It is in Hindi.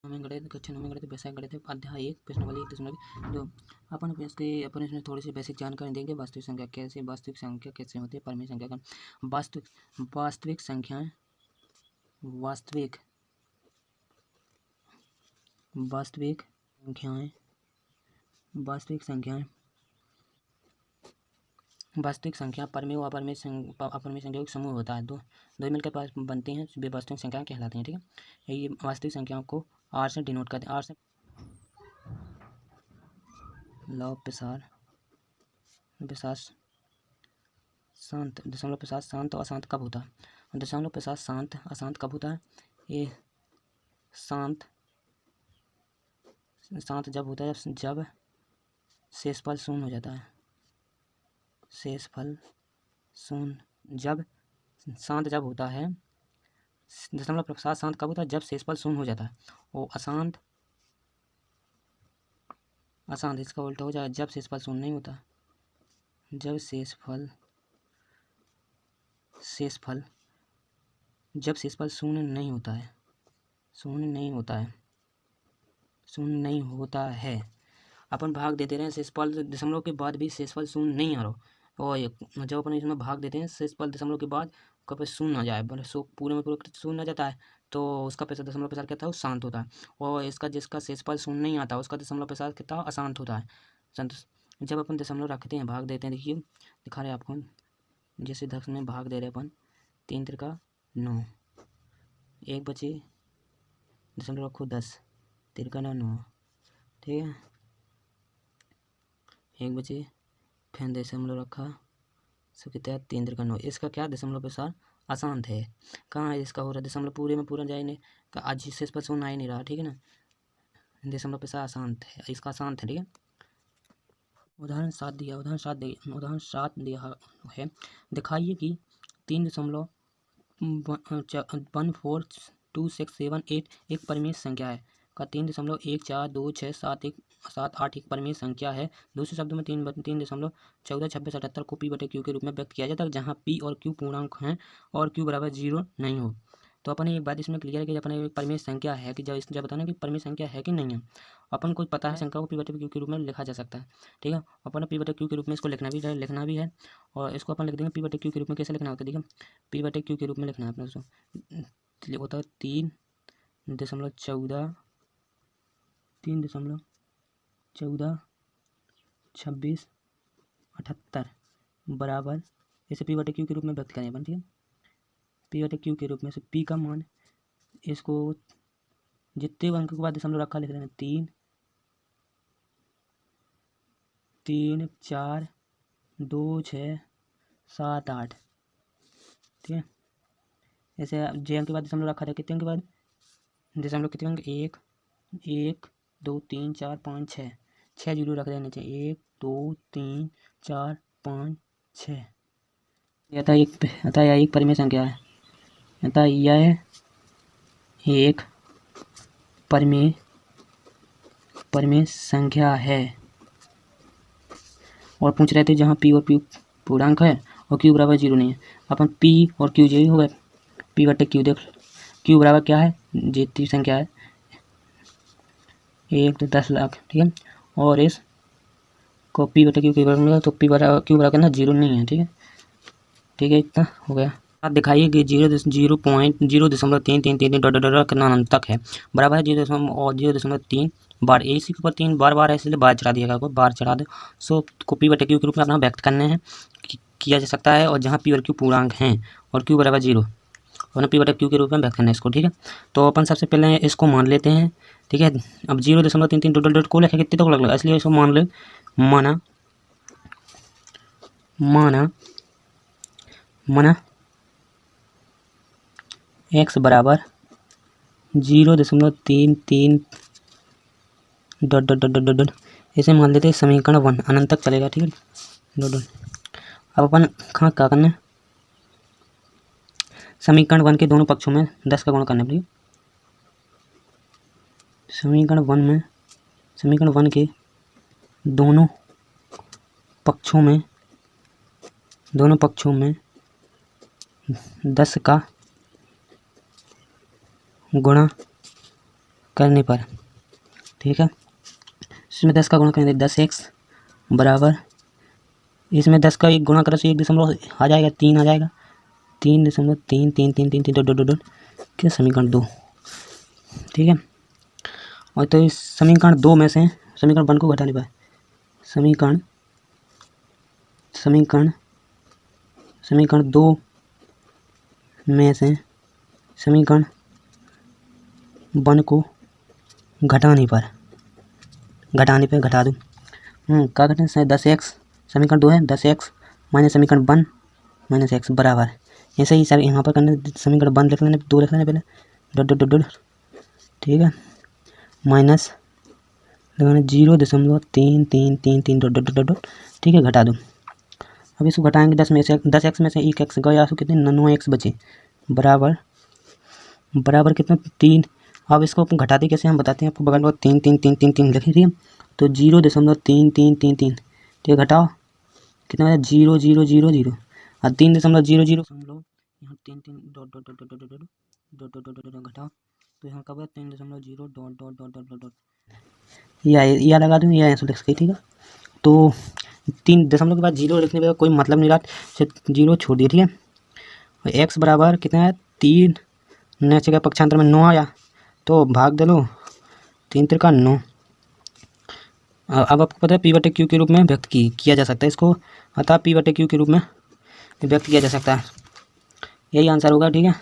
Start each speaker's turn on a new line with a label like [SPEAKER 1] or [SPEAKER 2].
[SPEAKER 1] में गणित कक्षा 9 में गणित विषय गणित अध्याय 1 प्रश्नावली 1.2। अपन इसमें थोड़ी सी बेसिक जानकारी देंगे। वास्तविक संख्या कैसे होती है, परिमेय संख्या का वास्तविक संख्याएं वास्तविक संख्या परिमेय व अपरिमेय संख्या का समूह होता है। दो मिलकर बनती हैं वे वास्तविक संख्याएं कहलाती हैं। ठीक है, ये वास्तविक संख्याओं को आर से डिनोट करते हैं। आर से लव प्रसार शांत दशमलव प्रसार शांत और अशांत कब होता है? दशमलव प्रसार शांत अशांत कब होता है? ये शांत जब होता है जब शेषफल शून्य हो जाता है। शेषफल शून्य जब शांत जब होता है। दशमलव प्रसार शांत कब होता है? जब शेषफल शून्य हो जाता है। और अशांत इसका उल्टा हो जाए जब शेषफल शून्य नहीं होता। जब शेषफल शून्य नहीं होता है। अपन भाग देते रहे शेषफल दशमलव के बाद भी शेषफल शून्य नहीं आ रहा, और जब अपन इसमें भाग देते हैं शेषफल दशमलव के बाद कभी शून्य आ जाए, पूरे में पूरा शून्य आ जाता है, तो उसका दशमलव प्रसार क्या था? वो शांत होता है। और जिसका शेषफल शून्य नहीं आता उसका दशमलव प्रसार कितना? अशांत होता है। जब अपन दशमलव रखते हैं, भाग देते हैं, देखिए दिखा रहे आपको, जैसे 10 में भाग दे रहे अपन 3 त्रिका 9, 1 बचे दशमलव रखो 10, त्रिका 9, ठीक है, 1 बचे फिर दशमलव रखा, सो कितना? 3 त्रिका 9। इसका क्या? दशमलव प्रसार अशांत है। कहाँ है इसका हो रहा है? दशमलव पूरे में पूरा जाए नहीं, आज शेष पर शून्य आ ही नहीं रहा। ठीक है ना, दशमलव प्रसार अशांत है, इसका अशांत है। ठीक है, उदाहरण 7 दिया है। दिखाइए कि 3.142678 एक परिमेय संख्या है। का 3.142678 एक परिमेय संख्या है। दूसरे शब्दों में 3.142678 को P/Q के रूप में व्यक्त किया जाता है, जहाँ P और Q पूर्णांक हैं और Q बराबर 0 नहीं हो। तो अपन एक बात इसमें क्लियर है कि अपने परिमेय संख्या है कि जब बताना कि परिमेय संख्या है कि नहीं है। अपन को पता है संख्या को P/Q के रूप में लिखा जा सकता है। ठीक है, अपन P/Q के रूप में इसको लिखना भी है, और इसको अपन लिख देंगे P/Q के रूप में। कैसे लिखना होता है? देखिए, P/Q के रूप में लिखना है अपने उसको, होता है 3.142678 बराबर, इसे P/Q के रूप में व्यक्त करें अपन। ठीक है, P/Q के रूप में से P का मान, इसको जितने अंक के बाद दशमलव रखा लिख रहे हैं 3 4 2 6 7 8। ठीक है, ऐसे जे अंक के बाद दशमलव रखा था, कितने अंक के बाद दशमलव, कितने अंक? 1 2 3 4 5 6 6 जीरो रख देने चाहिए। 1 2 3 4 5 6। अतः यह एक परिमेय संख्या है। अतः यह एक परिमेय संख्या है। और पूछ रहे थे जहाँ P और Q पूर्णांक है और Q बराबर 0 नहीं है। अपन P और Q जो हो गए, P/Q देख, Q बराबर क्या है? जितनी संख्या है 1 तो 10 लाख। ठीक है, और इस को P/Q के बराबर मिला, तो Q बराबर कितना? 0 नहीं है। ठीक है, इतना हो गया। आप दिखाइए कि 0.0.333 कितना अनंत तक है, बराबर है 0.3 बार। इसी के ऊपर 3 बार है, इसलिए बार चढ़ा दिया गया, बार चढ़ा दे। सो को P/Q के रूप में अपना व्यक्त करने हैं, किया जा सकता है, और जहाँ P और Q पूर्णांक हैं और Q बराबर 0 और P/Q के रूप में व्यक्त करना है इसको। ठीक है, तो अपन सबसे पहले इसको मान लेते हैं। ठीक है, अब 0.33 को लिखे कितने तक लगा, इसलिए इसको माना x बराबर 0.33 ... ऐसे मान लेते हैं समीकरण 1 अनंत तक चलेगा। ठीक है, अब अपन क्या करना है? समीकरण 1 के दोनों पक्षों में 10 का गुणा करना है। समीकरण 1 के दोनों पक्षों में 10 का गुणा करने पर, ठीक है। इसमें 10 का गुणा करेंगे 10x बराबर, इसमें 10 का एक गुणा करें तो 1 आ जाएगा, 3 आ जाएगा, 3.3 डॉट क्या समीकरण 2, ठीक है। और तो इस समीकरण 2 में से समीकरण 1 को घटाने पर समीकरण 2 में से समीकरण 1 को घटाने पर घटा दूँ, क्या घटाएं, 10x समीकरण 2 है, 10x माइनस समीकरण 1 माइनस x बराबर, ऐसे ही सर यहाँ पर करने समीकरण 1 लिख लेने, 2 लिख लेने पहले, डॉट, ठीक है, माइनस लगाना 0.3333 डॉट, ठीक है, घटा दूँ। अब इसको घटाएंगे 10x में से 1x गया तो कितने 9x बचे, बराबर कितना 3। अब इसको घटाते कैसे हम बताते हैं आपको, बगल में 3 लिखी थी, तो 0.3333, ठीक है, घटाओ कितना है 0.000 और 3.00 हम लोग यहाँ 3 डॉट घटाओ, तो यहाँ कब 3.0 डॉट या लगा दूँ या ऐसे लिख सके, ठीक है। तो 3 दशमलव के बाद 0 लिखने का कोई मतलब नहीं रहा, सिर्फ 0 छोड़ दिए, ठीक है। और x बराबर कितना है 3, नेक्स्ट का पक्षांतर में 9 आया तो भाग दे लो 3 त्रिका 9। अब आपको पता है p/q के रूप में व्यक्त किया जा सकता है इसको, अतः p/q के रूप में व्यक्त किया जा सकता है, यही आंसर होगा, ठीक है।